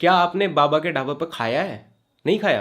क्या आपने बाबा के ढाबा पर खाया है? नहीं खाया?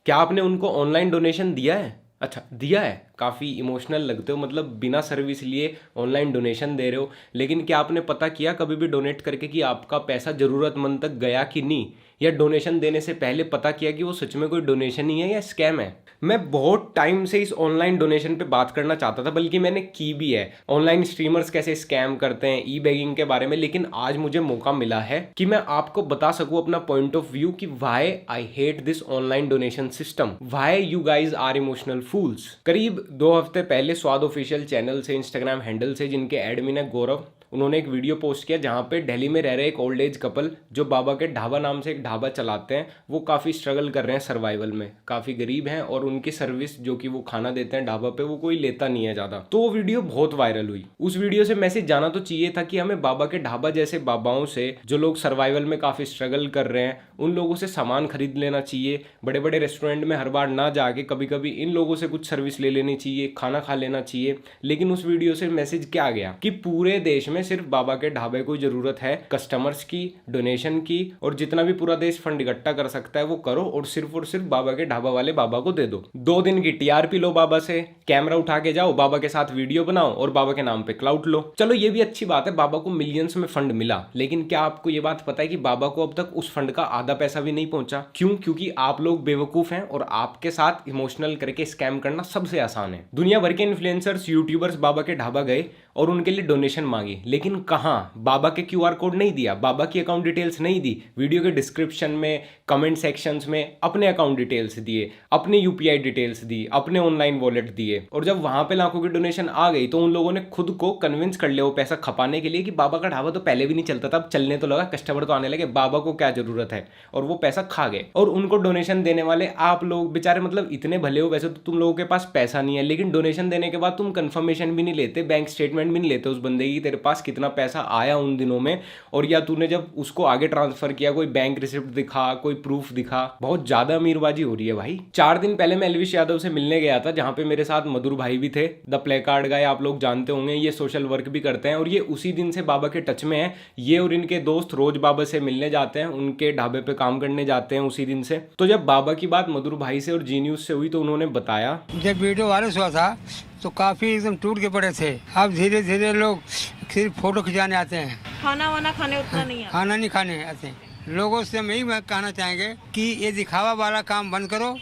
क्या आपने उनको ऑनलाइन डोनेशन दिया है? अच्छा दिया है, काफ़ी इमोशनल लगते हो, मतलब बिना सर्विस लिए ऑनलाइन डोनेशन दे रहे हो। लेकिन क्या आपने पता किया कभी भी डोनेट करके कि आपका पैसा ज़रूरतमंद तक गया कि नहीं? या डोनेशन देने से पहले पता किया कि वो सच में कोई डोनेशन ही है या स्कैम है? मैं बहुत टाइम से इस ऑनलाइन डोनेशन पे बात करना चाहता था, बल्कि मैंने की भी है, ऑनलाइन स्ट्रीमर्स कैसे स्कैम करते हैं, ई बैगिंग के बारे में। लेकिन आज मुझे मौका मिला है कि मैं आपको बता सकूं अपना पॉइंट ऑफ व्यू कि why I hate this online donation system, why you guys are emotional fools. करीब 2 हफ्ते पहले स्वाद ऑफिशियल चैनल से, इंस्टाग्राम हैंडल से, जिनके एडमिन है गौरव, उन्होंने एक वीडियो पोस्ट किया जहाँ पे दिल्ली में रह रहे एक ओल्ड एज कपल जो बाबा के ढाबा नाम से एक ढाबा चलाते हैं, वो काफ़ी स्ट्रगल कर रहे हैं सर्वाइवल में, काफ़ी गरीब हैं और उनकी सर्विस जो कि वो खाना देते हैं ढाबा पे, वो कोई लेता नहीं है ज़्यादा। तो वो वीडियो बहुत वायरल हुई। उस वीडियो से मैसेज जाना तो चाहिए था कि हमें बाबा के ढाबा जैसे बाबाओं से, जो लोग सर्वाइवल में काफ़ी स्ट्रगल कर रहे हैं, उन लोगों से सामान खरीद लेना चाहिए। बड़े बड़े रेस्टोरेंट में हर बार ना जाके कभी कभी इन लोगों से कुछ सर्विस ले लेनी चाहिए, खाना खा लेना चाहिए। लेकिन उस वीडियो से मैसेज क्या गया कि पूरे देश में सिर्फ बाबा के ढाबे को जरूरत है कस्टमर्स की, डोनेशन की, और जितना भी पूरा देश फंड इकट्ठा कर सकता है वो करो और सिर्फ बाबा के ढाबा वाले बाबा को दे दो। 2 दिन की टीआरपी लो बाबा से, कैमरा उठा के जाओ, बाबा के साथ वीडियो बनाओ और बाबा के नाम पे क्लाउड लो। चलो ये भी अच्छी बात है, बाबा को मिलियंस में फंड मिला। लेकिन क्या आपको ये बात पता है कि बाबा को अब तक उस फंड का आधा पैसा भी नहीं पहुंचा? क्यों? क्योंकि आप लोग बेवकूफ हैं और आपके साथ इमोशनल करके स्कैम करना सबसे आसान है। दुनिया भर के इन्फ्लुएंसर्स, यूट्यूबर्स बाबा के ढाबा गए और उनके लिए डोनेशन मांगी, लेकिन कहां? बाबा के क्यूआर कोड नहीं दिया, बाबा की अकाउंट डिटेल्स नहीं दी, वीडियो के डिस्क्रिप्शन में, कमेंट सेक्शंस में अपने अकाउंट डिटेल्स दिए, अपने यूपीआई डिटेल्स दी, अपने ऑनलाइन वॉलेट दिए। और जब वहां पे लाखों की डोनेशन आ गई तो उन लोगों ने खुद को कन्विंस कर लिया वो पैसा खपाने के लिए कि बाबा का ढाबा तो पहले भी नहीं चलता था, अब चलने तो लगा, कस्टमर तो आने लगे, बाबा को क्या जरूरत है, और वो पैसा खा गए। और उनको डोनेशन देने वाले आप लोग बेचारे, मतलब इतने भले हो, वैसे तो तुम लोगों के पास पैसा नहीं है, लेकिन डोनेशन देने के बाद तुम कंफर्मेशन भी नहीं लेते, बैंक स्टेटमेंट भी नहीं लेते उस बंदे की तेरे पास कितना पैसा आया उन दिनों में, और या तूने जब उसको आगे ट्रांसफर किया कोई बैंक रिसिप्ट दिखा, कोई प्रूफ दिखा। बहुत ज्यादा अमीरबाजी हो रही है भाई। 4 दिन पहले मैं एलविश यादव से मिलने गया था, जहां पे मेरे साथ मधुर भाई भी थे, द प्ले कार्ड गाय, आप लोग जानते होंगे, ये सोशल वर्क भी करते हैं और ये उसी दिन से बाबा के टच में है। ये और इनके दोस्त रोज बाबा से मिलने जाते हैं, उनके ढाबे पे काम करने जाते हैं उसी दिन से। तो जब बाबा की बात मधुर भाई से और जी न्यूज से हुई तो उन्होंने बताया, जब वीडियो वायरल हुआ था तो काफी एकदम टूट के पड़े थे। अब धीरे धीरे लोग सिर्फ फोटो खिंचाने आते हैं, खाना वाना खाने उतना नहीं आता। खाना नहीं खाने आते। लोगों से हम यही कहना चाहेंगे कि ये दिखावा वाला काम बंद करो।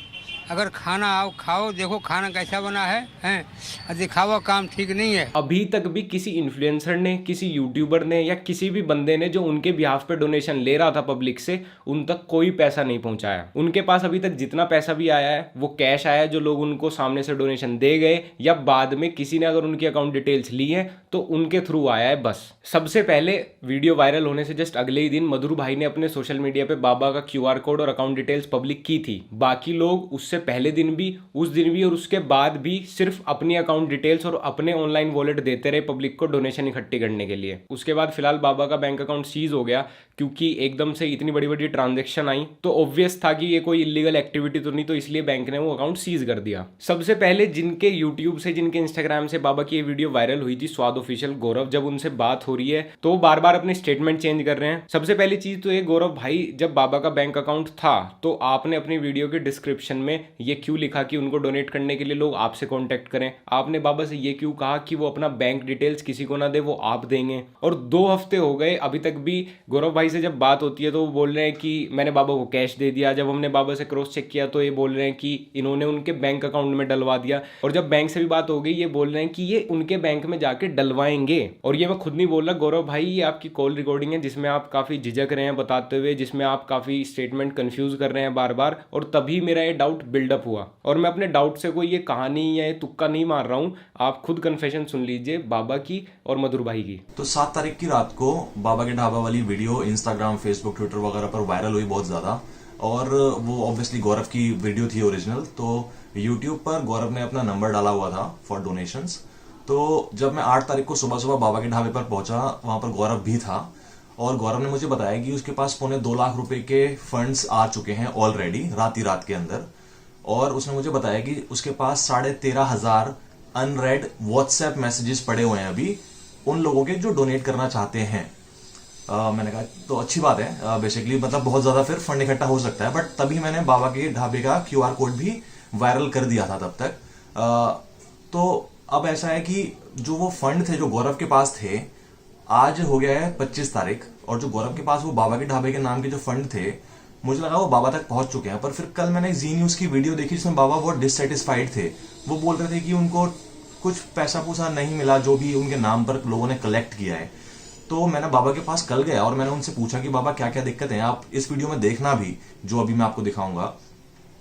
अगर खाना आओ खाओ, देखो खाना कैसा बना है, हैं? दिखावा काम ठीक नहीं है। अभी तक भी किसी इन्फ्लुएंसर ने, किसी यूट्यूबर ने या किसी भी बंदे ने जो उनके बिहाफ पे डोनेशन ले रहा था पब्लिक से, उन तक कोई पैसा नहीं पहुंचाया। उनके पास अभी तक जितना पैसा भी आया है वो कैश आया, जो लोग उनको सामने से डोनेशन दे गए या बाद में किसी ने अगर उनकी अकाउंट डिटेल्स ली है तो उनके थ्रू आया है बस। सबसे पहले वीडियो वायरल होने से जस्ट अगले ही दिन मधुर भाई ने अपने सोशल मीडिया पे बाबा का क्यूआर कोड और अकाउंट डिटेल्स पब्लिक की थी। बाकी लोग उससे पहले दिन भी, उस दिन भी और उसके बाद भी सिर्फ अपनी अकाउंट डिटेल्स और अपने ऑनलाइन वॉलेट देते रहे पब्लिक को डोनेशन इकट्ठी करने के लिए। उसके बाद फिलहाल बाबा का बैंक अकाउंट सीज हो गया, क्योंकि एकदम से इतनी बड़ी बड़ी ट्रांजैक्शन आई तो ऑब्वियस था कि ये कोई इलीगल एक्टिविटी तो नहीं, तो इसलिए बैंक ने वो अकाउंट सीज कर दिया। सबसे पहले जिनके यूट्यूब से, जिनके इंस्टाग्राम से बाबा की ये वीडियो वायरल हुई थी, स्वाद ऑफिशियल गौरव, जब उनसे बात हो रही है तो वो बार बार अपने स्टेटमेंट चेंज कर रहे हैं। सबसे पहली चीज तो ये, गौरव भाई जब बाबा का बैंक अकाउंट था तो आपने अपनी वीडियो के डिस्क्रिप्शन में ये क्यों लिखा कि उनको डोनेट करने के लिए लोग आपसे कांटेक्ट करें? आपने बाबा से ये क्यों कहा कि वो अपना बैंक डिटेल्स किसी को ना दे, वो आप देंगे? और 2 हफ्ते हो गए अभी तक भी गौरव भाई से जब बात होती है तो वो बोल रहे हैं कि मैंने बाबा को कैश दे दिया। जब हमने बाबा से क्रॉस चेक किया तो ये बोल रहे हैं कि इन्होंने उनके बैंक अकाउंट में डलवा दिया। और जब बैंक से भी बात हो गई, ये बोल रहे हैं कि ये उनके बैंक में जाके डलवाएंगे। और ये मैं खुद नहीं बोल रहा गौरव भाई, ये आपकी कॉल रिकॉर्डिंग है जिसमें आप काफी झिझक रहे हैं बताते हुए, जिसमें आप काफी स्टेटमेंट कंफ्यूज कर रहे हैं बार बार, और तभी मेरा ये डाउट बिल्डअप हुआ। और मैं अपने डाउट से कोई ये कहानी या ये तुक्का नहीं मार रहा हूँ, आप खुद कन्फेशन सुन लीजिए बाबा की और मधुर भाई की। तो 7 तारीख की रात को बाबा के ढाबा वाली वीडियो इंस्टाग्राम, फेसबुक, ट्विटर वगैरह पर वायरल हुई बहुत ज्यादा, और वो ऑब्वियसली गौरव की वीडियो थी ओरिजिनल। तो यूट्यूब पर गौरव ने अपना नंबर डाला हुआ था फॉर डोनेशंस। तो जब मैं 8 तारीख को सुबह सुबह बाबा के ढाबे पर पहुंचा, वहां पर गौरव भी था, और गौरव ने मुझे बताया कि उसके पास 2.25 लाख रुपए के फंड्स आ चुके हैं ऑलरेडी रात ही रात के अंदर। और उसने मुझे बताया कि उसके पास 13,500 अनरेड व्हाट्सएप मैसेजेस पड़े हुए हैं अभी उन लोगों के जो डोनेट करना चाहते हैं। मैंने कहा तो अच्छी बात है, बेसिकली मतलब बहुत ज्यादा फिर फंड इकट्ठा हो सकता है। बट तभी मैंने बाबा के ढाबे का QR कोड भी वायरल कर दिया था तब तक। तो अब ऐसा है कि जो वो फंड थे जो गौरव के पास थे, आज हो गया है 25 तारीख, और जो गौरव के पास वो बाबा के ढाबे के नाम के जो फंड थे, मुझे लगा वो बाबा तक पहुंच चुके हैं। पर फिर कल मैंने जी न्यूज की वीडियो देखी जिसमें बाबा बहुत डिससेटिस्फाइड थे। वो बोल रहे थे कि उनको कुछ पैसा पूसा नहीं मिला जो भी उनके नाम पर लोगों ने कलेक्ट किया है। तो मैंने बाबा के पास कल गया और मैंने उनसे पूछा कि बाबा क्या क्या दिक्कतें हैं, आप इस वीडियो में देखना भी जो अभी मैं आपको दिखाऊंगा।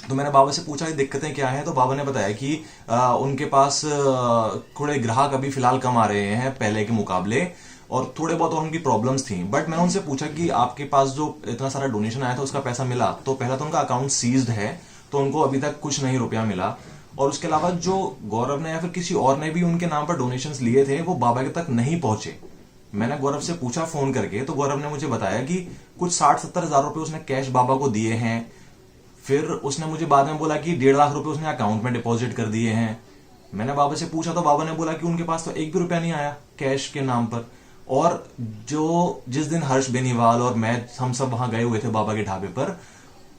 तो मैंने बाबा से पूछा कि दिक्कतें क्या हैं, तो बाबा ने बताया कि उनके पास थोड़े ग्राहक अभी फिलहाल कम आ रहे हैं पहले के मुकाबले, और थोड़े बहुत और उनकी प्रॉब्लम्स थी। बट मैंने उनसे पूछा कि आपके पास जो इतना सारा डोनेशन आया था उसका पैसा मिला? तो पहला तो उनका अकाउंट सीज्ड है, तो उनको अभी तक कुछ नहीं रुपया मिला। और उसके अलावा जो गौरव ने या फिर किसी और ने भी उनके नाम पर डोनेशंस लिए थे वो बाबा के तक नहीं पहुंचे। मैंने गौरव से पूछा फोन करके, तो गौरव ने मुझे बताया कि कुछ 60-70 हजार रुपए उसने कैश बाबा को दिए हैं। फिर उसने मुझे बाद में बोला कि 1.5 लाख रुपए उसने अकाउंट में डिपॉजिट कर दिए हैं। मैंने बाबा से पूछा तो बाबा ने बोला कि उनके पास तो 1 भी रुपया नहीं आया कैश के नाम पर। और जो जिस दिन हर्ष बेनीवाल और मैं हम सब वहां गए हुए थे बाबा के ढाबे पर,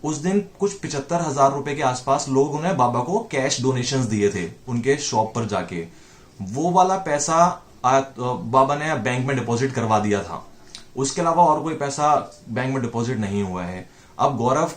उस दिन कुछ 75,000 रुपए के आसपास लोगों ने बाबा को कैश डोनेशंस दिए थे उनके शॉप पर जाके। वो वाला पैसा बाबा ने बैंक में डिपॉजिट करवा दिया था। उसके अलावा और कोई पैसा बैंक में डिपॉजिट नहीं हुआ है। अब गौरव,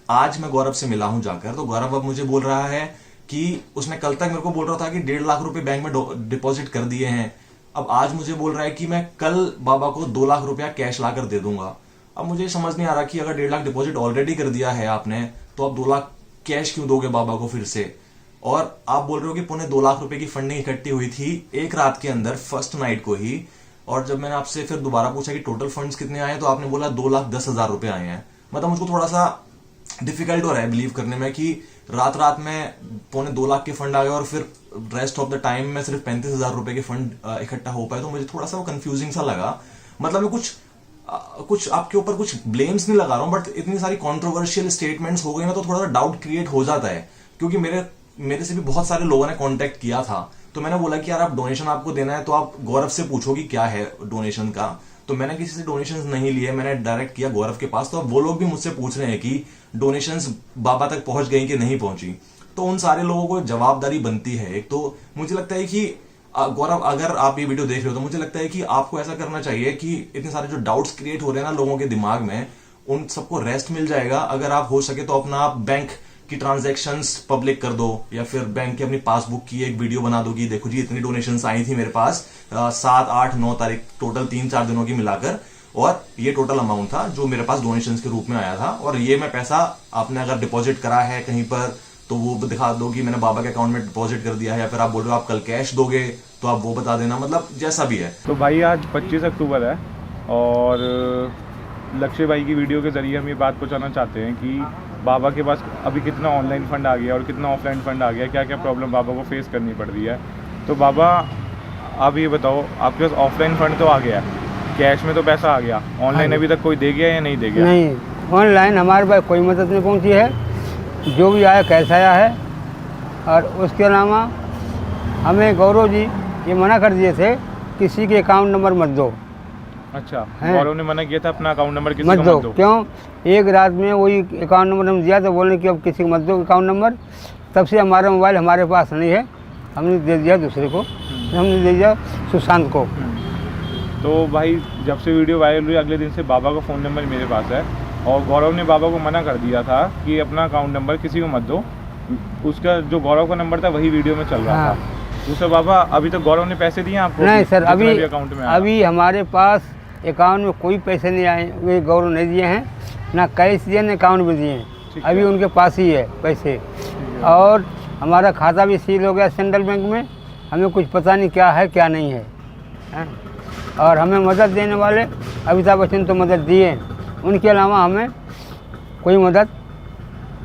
आज मैं गौरव से मिला हूं जाकर, तो गौरव अब मुझे बोल रहा है कि उसने कल तक मेरे को बोल रहा था कि 1.5 लाख रुपए बैंक में डिपॉजिट कर दिए हैं। अब आज मुझे बोल रहा है कि मैं कल बाबा को 2 लाख रुपया कैश लाकर दे दूंगा। अब मुझे समझ नहीं आ रहा कि अगर 1.5 लाख डिपॉजिट ऑलरेडी कर दिया है आपने, तो अब 2 लाख कैश क्यों दोगे बाबा को फिर से? और आप बोल रहे हो कि 1.25 लाख रुपए की फंडिंग इकट्ठी हुई थी एक रात के अंदर, फर्स्ट नाइट को ही। और जब मैंने आपसे फिर दोबारा पूछा कि टोटल फंड्स कितने आए, तो आपने बोला 2,10,000 रुपए आए हैं। मतलब मुझको थोड़ा सा डिफिकल्ट हो रहा है बिलीव करने में कि रात रात में 2.25 लाख के फंड आ गए और फिर रेस्ट ऑफ द टाइम में सिर्फ 35,000 रुपए के फंड इकट्ठा हो पाए। तो मुझे थोड़ा सा वो कंफ्यूजिंग सा लगा। मतलब मैं कुछ आपके ऊपर कुछ ब्लेम्स नहीं लगा रहा हूं, बट इतनी सारी कॉन्ट्रोवर्शियल स्टेटमेंट्स हो गई ना, तो थोड़ा सा डाउट क्रिएट हो जाता है। क्योंकि मेरे से भी बहुत सारे लोगों ने कांटेक्ट किया था, तो मैंने बोला कि यार आप डोनेशन आपको देना है तो आप गौरव से पूछो कि क्या है डोनेशन का। तो मैंने किसी से डोनेशंस नहीं लिए, मैंने डायरेक्ट किया गौरव के पास। तो अब वो लोग भी मुझसे पूछ रहे हैं कि डोनेशंस बाबा तक पहुंच गई कि नहीं पहुंची। तो उन सारे लोगों को जवाबदारी बनती है। एक तो मुझे लगता है कि गौरव, अगर आप ये वीडियो देख रहे हो तो मुझे लगता है कि आपको ऐसा करना चाहिए कि इतने सारे जो डाउट्स क्रिएट हो रहे हैं ना लोगों के दिमाग में, उन सबको रेस्ट मिल जाएगा। अगर आप हो सके तो अपना आप बैंक की ट्रांजैक्शंस पब्लिक कर दो, या फिर बैंक की अपनी पासबुक की एक वीडियो बना दो कि देखो जी इतनी डोनेशंस आई थी मेरे पास 7, 8, 9 तारीख, टोटल 3-4 दिनों की मिलाकर, और ये टोटल अमाउंट था जो मेरे पास डोनेशंस के रूप में आया था। और ये मैं पैसा आपने अगर डिपॉजिट करा है कहीं पर तो वो दिखा दो कि मैंने बाबा के अकाउंट में डिपॉजिट कर दिया है, या फिर आप बोल रहे हो आप कल कैश दोगे तो आप वो बता देना, मतलब जैसा भी है। तो भाई आज 25 अक्टूबर है और लक्ष्य भाई की वीडियो के ज़रिए हम ये बात पहुंचाना चाहते हैं कि बाबा के पास अभी कितना ऑनलाइन फ़ंड आ गया और कितना ऑफलाइन फ़ंड आ गया, क्या क्या प्रॉब्लम बाबा को फेस करनी पड़ रही है। तो बाबा आप ये बताओ, आपके पास ऑफलाइन फ़ंड तो आ गया, कैश में तो पैसा आ गया, ऑनलाइन अभी तक कोई दे गया या नहीं दे गया? नहीं, ऑनलाइन हमारे पास कोई मदद नहीं पहुंची है। जो भी आया कैश आया है। और उसके अलावा हमें गौरव जी ये मना कर दिए थे किसी के अकाउंट नंबर मत दो। अच्छा, गौरव ने मना किया था अपना अकाउंट नंबर किसी मत को दो। मत दो। क्यों? एक रात में वही अकाउंट नंबर हम दिया तो बोलने कि अब किसी को मत दो अकाउंट नंबर। तब से हमारा मोबाइल हमारे पास नहीं है, हमने दे दिया दूसरे को, हमने दे दिया सुशांत को। तो भाई जब से वीडियो वायरल हुई अगले दिन से बाबा का फ़ोन नंबर मेरे पास है, और गौरव ने बाबा को मना कर दिया था कि अपना अकाउंट नंबर किसी को मत दो। उसका जो गौरव का नंबर था वही वीडियो में चल रहा था। दूसरा बाबा, अभी तक गौरव ने पैसे दिए आपको? नहीं सर, अकाउंट में अभी हमारे पास अकाउंट में कोई पैसे नहीं आए, वे गौरव नहीं दिए हैं, ना कैश दिए ना अकाउंट में दिए हैं। अभी उनके पास ही है पैसे। और हमारा खाता भी सील हो गया सेंट्रल बैंक में, हमें कुछ पता नहीं क्या है क्या नहीं है। और हमें मदद देने वाले अमिताभ बच्चन तो मदद दिए, उनके अलावा हमें कोई मदद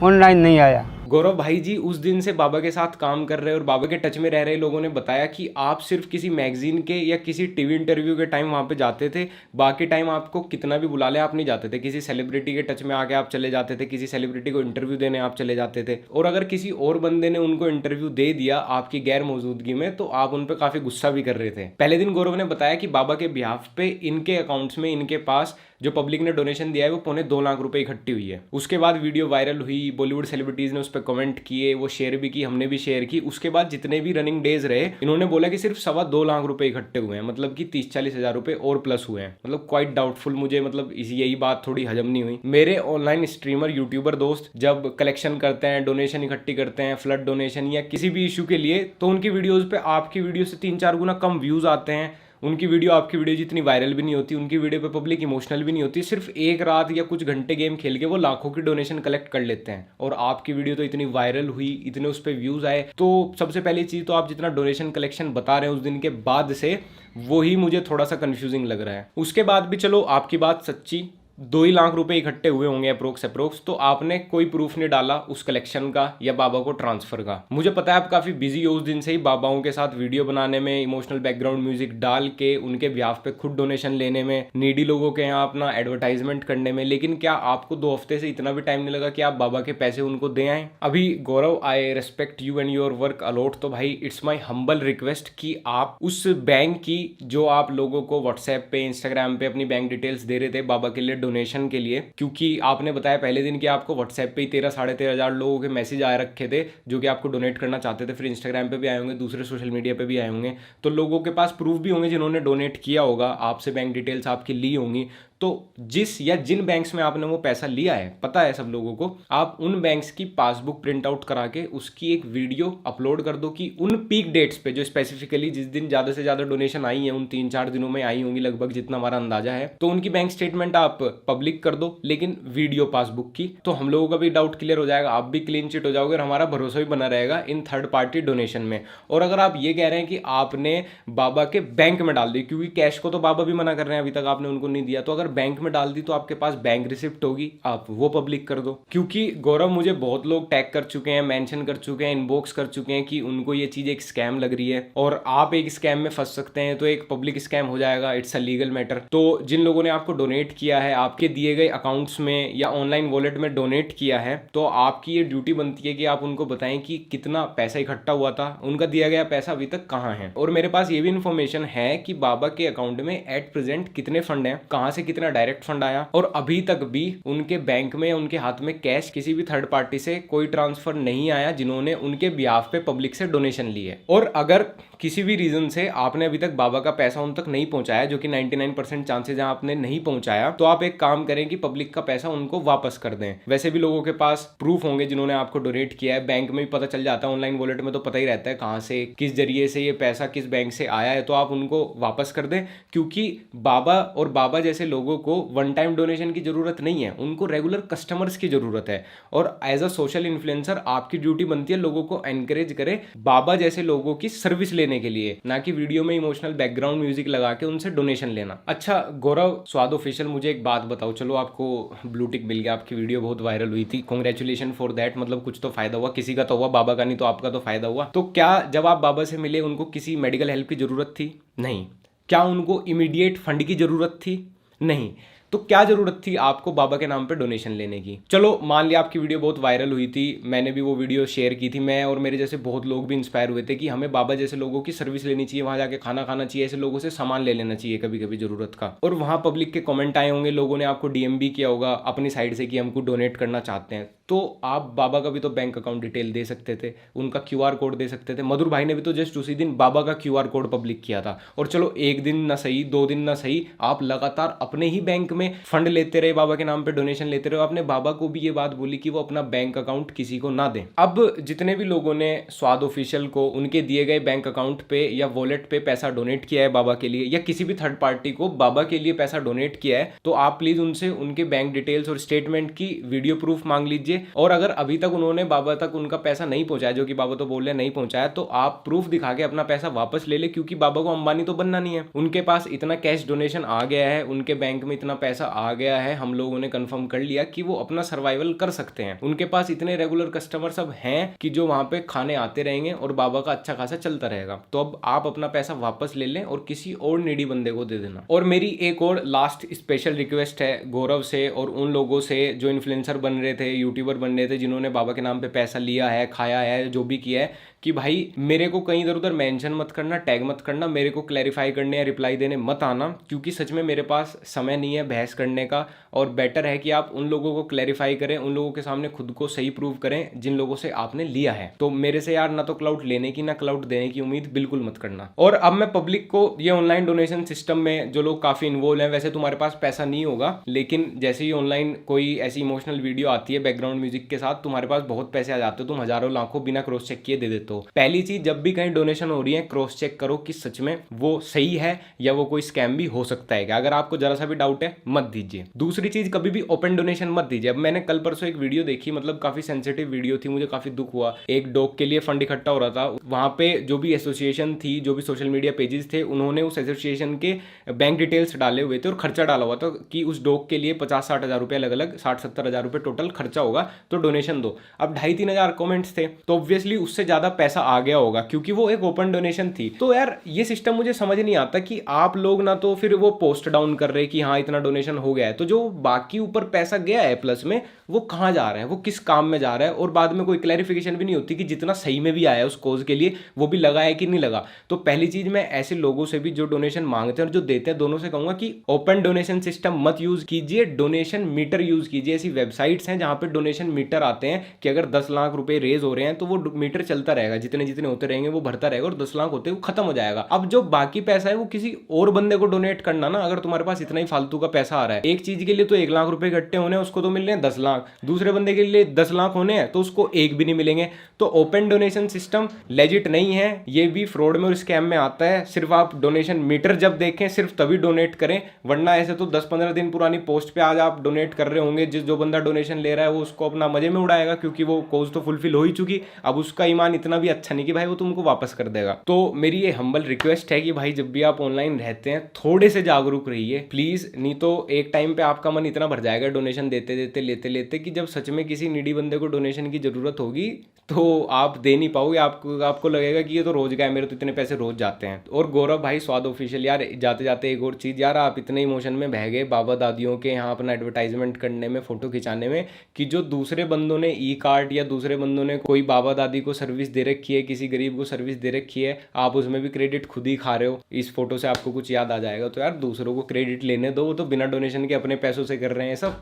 ऑनलाइन नहीं आया। गौरव भाई जी उस दिन से बाबा के साथ काम कर रहे और बाबा के टच में रह रहे लोगों ने बताया कि आप सिर्फ किसी मैगजीन के या किसी टीवी इंटरव्यू के टाइम वहाँ पे जाते थे, बाकी टाइम आपको कितना भी बुला ले आप नहीं जाते थे। किसी सेलिब्रिटी के टच में आके आप चले जाते थे, किसी सेलिब्रिटी को इंटरव्यू देने आप चले जाते थे, और अगर किसी और बंदे ने उनको इंटरव्यू दे दिया आपकी गैर मौजूदगी में तो आप उन पर काफी गुस्सा भी कर रहे थे। पहले दिन गौरव ने बताया कि बाबा के बिहाफ पे इनके अकाउंट्स में इनके पास जो पब्लिक ने डोनेशन दिया है वो 2.25 लाख रुपए इकट्ठी हुई है। उसके बाद वीडियो वायरल हुई, बॉलीवुड सेलिब्रिटीज ने उस पर कमेंट किए, वो शेयर भी की, हमने भी शेयर की। उसके बाद जितने भी रनिंग डेज रहे इन्होंने बोला कि सिर्फ 2.25 लाख रुपए इकट्ठे हुए हैं, मतलब कि 30-40 हजार रुपए और प्लस हुए हैं। मतलब क्वाइट डाउटफुल, मुझे मतलब यही बात थोड़ी हजम नहीं हुई। मेरे ऑनलाइन स्ट्रीमर यूट्यूबर दोस्त जब कलेक्शन करते हैं, डोनेशन इकट्ठी करते हैं, फ्लड डोनेशन या किसी भी इशू के लिए, तो उनकी वीडियोज पे आपकी वीडियो से 3-4 गुना कम व्यूज आते हैं। उनकी वीडियो आपकी वीडियो जितनी वायरल भी नहीं होती, उनकी वीडियो पे पब्लिक इमोशनल भी नहीं होती। सिर्फ एक रात या कुछ घंटे गेम खेल के वो लाखों की डोनेशन कलेक्ट कर लेते हैं, और आपकी वीडियो तो इतनी वायरल हुई, इतने उस पर व्यूज आए। तो सबसे पहली चीज़ तो आप जितना डोनेशन कलेक्शन बता रहे हैं उस दिन के बाद से, वो ही मुझे थोड़ा सा कंफ्यूजिंग लग रहा है। उसके बाद भी चलो आपकी बात सच्ची, 2 ही लाख रुपए इकट्ठे हुए होंगे अप्रोक्स, तो आपने कोई प्रूफ नहीं डाला उस कलेक्शन का या बाबा को ट्रांसफर का। मुझे पता है आप काफी बिजी हो उस दिन से ही बाबाओं के साथ वीडियो बनाने में, इमोशनल बैकग्राउंड म्यूजिक डाल के उनके ब्याह पे खुद डोनेशन लेने में, नीडी लोगों के यहाँ अपना एडवर्टाइजमेंट करने में, लेकिन क्या आपको 2 हफ्ते से इतना भी टाइम नहीं लगा कि आप बाबा के पैसे उनको दे आए? अभी Gaurav, I respect you and your work a lot, तो भाई इट्स माई हम्बल रिक्वेस्ट कि आप उस बैंक की जो आप लोगों को व्हाट्सएप पे, इंस्टाग्राम पे अपनी बैंक डिटेल्स दे रहे थे बाबा के लिए डोनेशन के लिए, क्योंकि आपने बताया पहले दिन कि आपको व्हाट्सएप पे ही 13-13.5 हजार लोगों के मैसेज आ रखे थे जो कि आपको डोनेट करना चाहते थे, फिर इंस्टाग्राम पे भी आए होंगे, दूसरे सोशल मीडिया पे भी आए होंगे, तो लोगों के पास प्रूफ भी होंगे जिन्होंने डोनेट किया होगा, आपसे बैंक डिटेल्स आपकी ली होंगी। तो जिस या जिन बैंक्स में आपने वो पैसा लिया है, पता है सब लोगों को, आप उन बैंक्स की पासबुक प्रिंट आउट करा के उसकी एक वीडियो अपलोड कर दो कि उन पीक डेट्स पे जो स्पेसिफिकली जिस दिन ज्यादा से ज्यादा डोनेशन आई है, उन 3-4 दिनों में आई होंगी लगभग, जितना हमारा अंदाजा है, तो उनकी बैंक स्टेटमेंट आप पब्लिक कर दो, लेकिन वीडियो पासबुक की। तो हम लोगों का भी डाउट क्लियर हो जाएगा, आप भी क्लीन चिट हो जाओगे और हमारा भरोसा भी बना रहेगा इन थर्ड पार्टी डोनेशन में। और अगर आप ये कह रहे हैं कि आपने बाबा के बैंक में डाल दी, क्योंकि कैश को तो बाबा भी मना कर रहे हैं, अभी तक आपने उनको नहीं दिया, तो अगर बैंक में डाल दी तो आपके पास बैंक रिसिप्ट होगी, आप वो पब्लिक कर दो। क्योंकि गौरव, मुझे बहुत लोग टैग कर चुके हैं, मेंशन कर चुके हैं, इनबॉक्स कर चुके हैं कि उनको ये चीज एक स्कैम लग रही है और आप एक स्कैम में फंस सकते हैं, तो एक पब्लिक स्कैम हो जाएगा, इट्स अ लीगल मैटर। तो जिन लोगों ने आपको डोनेट किया है, आपके दिए गए अकाउंट्स में या ऑनलाइन वॉलेट में डोनेट किया है, तो आपकी ये ड्यूटी बनती है कि आप उनको बताएं कि कितना पैसा इकट्ठा हुआ था, उनका दिया गया पैसा अभी तक कहाँ है। और मेरे पास ये भी इन्फॉर्मेशन है कि बाबा के अकाउंट में एट प्रेजेंट कितने फंड हैं, कहाँ से कितना डायरेक्ट फंड आया, और अभी तक भी उनके बैंक में, उनके हाथ में कैश किसी भी थर्ड पार्टी से कोई ट्रांसफर नहीं आया जिन्होंने उनके बिहाफ पे पब्लिक से डोनेशन ली है। और अगर किसी भी रीजन से आपने अभी तक बाबा का पैसा उन तक नहीं पहुंचाया, जो कि 99% चांसेज हैं आपने नहीं पहुंचाया, तो आप एक काम करें कि पब्लिक का पैसा उनको वापस कर दें। वैसे भी लोगों के पास प्रूफ होंगे जिन्होंने आपको डोनेट किया है, बैंक में भी पता चल जाता है, ऑनलाइन वॉलेट में तो पता ही रहता है कहां से, किस जरिए से ये पैसा किस बैंक से आया है, तो आप उनको वापस कर दें। क्योंकि बाबा और बाबा जैसे लोगों को वन टाइम डोनेशन की जरूरत नहीं है, उनको रेगुलर कस्टमर्स की जरूरत है। और एज अ सोशल इन्फ्लुएंसर आपकी ड्यूटी बनती है लोगों को एनकरेज करें बाबा जैसे लोगों की सर्विस लेने के लिए, ना कि वीडियो में इमोशनल बैकग्राउंड म्यूजिक लगा के उनसे डोनेशन लेना। अच्छा गौरव स्वाद ऑफिशियल, मुझे एक बात बताओ, चलो आपको ब्लू टिक मिल गया, आपकी वीडियो बहुत वायरल हुई थी, कांग्रेचुलेशन फॉर दैट, मतलब कुछ तो फायदा हुआ, किसी का तो हुआ, बाबा का नहीं तो आपका तो फायदा हुआ। तो क्या जब आप बाबा से मिले उनको किसी मेडिकल हेल्प की जरूरत थी? नहीं। क्या उनको इमीडिएट फंड की जरूरत थी? नहीं। तो क्या जरूरत थी आपको बाबा के नाम पे डोनेशन लेने की? चलो मान लिया आपकी वीडियो बहुत वायरल हुई थी, मैंने भी वो वीडियो शेयर की थी, मैं और मेरे जैसे बहुत लोग भी इंस्पायर हुए थे कि हमें बाबा जैसे लोगों की सर्विस लेनी चाहिए, वहां जाके खाना खाना चाहिए, ऐसे लोगों से सामान ले लेना चाहिए कभी कभी जरूरत का। और वहां पब्लिक के कमेंट आए होंगे, लोगों ने आपको डीएम भी किया होगा अपनी साइड से कि हमको डोनेट करना चाहते हैं, तो आप बाबा का भी तो बैंक अकाउंट डिटेल दे सकते थे, उनका क्यूआर कोड दे सकते थे। मधुर भाई ने भी तो जस्ट उसी दिन बाबा का क्यूआर कोड पब्लिक किया था। और चलो एक दिन ना सही, 2 दिन ना सही, आप लगातार अपने ही बैंक में फंड लेते रहे, बाबा के नाम पे डोनेशन लेते रहे। आपने बाबा को भी ये बात बोली कि वो अपना बैंक अकाउंट किसी को ना दें। अब जितने भी लोगों ने स्वाद ऑफिशियल को उनके दिए गए बैंक अकाउंट पे या वॉलेट पे पैसा डोनेट किया है बाबा के लिए, या किसी भी थर्ड पार्टी को बाबा के लिए पैसा डोनेट किया है, तो आप प्लीज उनसे उनके बैंक डिटेल्स और स्टेटमेंट की वीडियो प्रूफ मांग लीजिए, लीजिए। और अगर अभी तक उन्होंने बाबा तक उनका पैसा नहीं पहुंचाया, जो कि बाबा तो बोल रहे नहीं पहुंचाया, तो आप प्रूफ दिखा के अपना पैसा वापस ले ले, क्योंकि बाबा को अंबानी तो बनना नहीं है। उनके पास इतना कैश डोनेशन आ गया है, उनके बैंक में इतना पैसा आ गया है, हम लोगों ने कंफर्म कर लिया कि वो अपना सर्वाइवल कर सकते हैं। उनके पास इतने रेगुलर कस्टमर सब हैं कि जो वहां पे खाने आते रहेंगे और बाबा का अच्छा खासा चलता रहेगा। तो अब आप अपना पैसा वापस ले लें और किसी और नीडी बंदे को दे देना। और मेरी एक और लास्ट स्पेशल रिक्वेस्ट है गौरव से और उन लोगों से जो इन्फ्लुएंसर बन रहे थे, यूट्यूबर बन रहे थे, जिन्होंने बाबा के नाम पे पैसा लिया है, खाया है, जो भी किया है, कि भाई मेरे को कहीं इधर उधर मेंशन मत करना, टैग मत करना, मेरे को क्लैरिफाई करने या रिप्लाई देने मत आना, क्योंकि सच में मेरे पास समय नहीं है बहस करने का। और बेटर है कि आप उन लोगों को क्लैरिफाई करें, उन लोगों के सामने खुद को सही प्रूव करें जिन लोगों से आपने लिया है। तो मेरे से यार ना तो क्लाउड लेने की ना क्लाउड देने की उम्मीद बिल्कुल मत करना। और अब मैं पब्लिक को ये ऑनलाइन डोनेशन सिस्टम में जो लोग काफी इन्वॉल्व हैं, वैसे तुम्हारे पास पैसा नहीं होगा, लेकिन जैसे ही ऑनलाइन कोई ऐसी इमोशनल वीडियो आती है बैकग्राउंड म्यूजिक के साथ, तुम्हारे पास बहुत पैसे आ जाते हो, तुम हजारों लाखों बिना क्रॉस चेक किए दे देते हो। पहली चीज, जब भी कहीं डोनेशन हो रही है क्रॉस चेक करो कि सच में वो सही है या वो कोई स्कैम भी हो सकता है। अगर आपको जरा सा भी डाउट है मत दीजिए। दूसरी चीज, कभी भी ओपन डोनेशन मत दीजिए। अब मैंने कल परसों एक वीडियो देखी, मतलब काफी सेंसिटिव वीडियो थी, मुझे काफी दुख हुआ। एक डॉग के लिए फंड इकट्ठा हो रहा था, वहां पे जो भी एसोसिएशन थी, जो भी सोशल मीडिया पेजेस थे, उन्होंने उस एसोसिएशन के बैंक डिटेल्स डाले हुए थे और खर्चा डाला हुआ था कि उस डॉग के लिए 50-60 हज़ार रुपये, अलग अलग 60-70 हज़ार रुपये टोटल खर्चा होगा, तो डोनेशन दो। अब 2,500-3 हज़ार कॉमेंट्स थे, तो ऑब्वियसली उससे ज्यादा पैसा आ गया होगा, क्योंकि वो एक ओपन डोनेशन थी। तो यार ये सिस्टम मुझे समझ नहीं आता कि आप लोग ना तो फिर वो पोस्ट डाउन कर रहे कि हाँ इतना डोनेशन हो गया है, तो जो बाकी ऊपर पैसा गया है प्लस में, वो कहाँ जा रहा है, वो किस काम में जा रहा है, और बाद में कोई क्लैरिफिकेशन भी नहीं होती कि जितना सही में भी आया है उस कोज के लिए वो भी लगा है कि नहीं लगा। तो पहली चीज, मैं ऐसे लोगों से भी जो डोनेशन मांगते हैं और जो देते हैं, दोनों से कहूंगा कि ओपन डोनेशन सिस्टम मत यूज कीजिए, डोनेशन मीटर यूज कीजिए। ऐसी वेबसाइट्स हैं जहां पे डोनेशन मीटर आते हैं कि अगर 10 लाख रुपए रेज हो रहे हैं तो वो मीटर चलता रहेगा, जितने जितने होते रहेंगे वो भरता रहेगा, और 10 लाख होते वो खत्म हो जाएगा। अब जो बाकी पैसा है वो किसी और बंदे को डोनेट करना ना, अगर तुम्हारे पास इतना ही फालतू का पैसा आ रहा है, एक चीज के लिए तो 1 लाख रुपए इकट्ठे होने हैं, उसको तो मिल रहे हैं 10 लाख, दूसरे बंदे के लिए 10 लाख होने हैं तो उसको एक भी नहीं मिलेंगे। तो ओपन डोनेशन सिस्टम लेजिट नहीं है, ये भी फ्रॉड में और स्कैम में आता है। सिर्फ आप डोनेशन मीटर जब देखें सिर्फ तभी डोनेट करें, वरना ऐसे तो 10-15 दिन पुरानी पोस्ट पे आज आप डोनेट कर रहे होंगे, जो बंदा डोनेशन ले रहा है वो उसको अपना मजे में उड़ाएगा, क्योंकि वो कोज तो फुलफिल हो ही चुकी। अब उसका ईमान इतना भी अच्छा नहीं कि भाई वो तुमको वापस कर देगा। तो मेरी ये हम्बल रिक्वेस्ट है कि भाई जब भी आप ऑनलाइन रहते हैं थोड़े से जागरूक रहिए प्लीज, नहीं तो एक टाइम पे आपका मन इतना भर जाएगा डोनेशन देते देते लेते लेते कि जब सच में किसी नीडी बंदे को डोनेशन की जरूरत होगी तो आप दे नहीं पाओगे। आपको लगेगा कि ये तो रोज का है, मेरे तो इतने पैसे रोज जाते हैं। और गौरव भाई स्वाद ऑफिशियल, यार जाते जाते एक और चीज, यार आप इतने इमोशन में बह गए बाबा दादियों के यहाँ अपना एडवर्टाइजमेंट करने में, फोटो खिंचाने में, कि जो दूसरे बंदों ने ई कार्ड या दूसरे बंदों ने कोई बाबा दादी को सर्विस दे रखी है, किसी गरीब को सर्विस दे रखी है, आप उसमें भी क्रेडिट खुद ही खा रहे हो। इस फोटो से आपको कुछ याद आ जाएगा, तो यार दूसरों को क्रेडिट लेने दो, वो तो बिना डोनेशन के अपने पैसों से कर रहे हैं सब।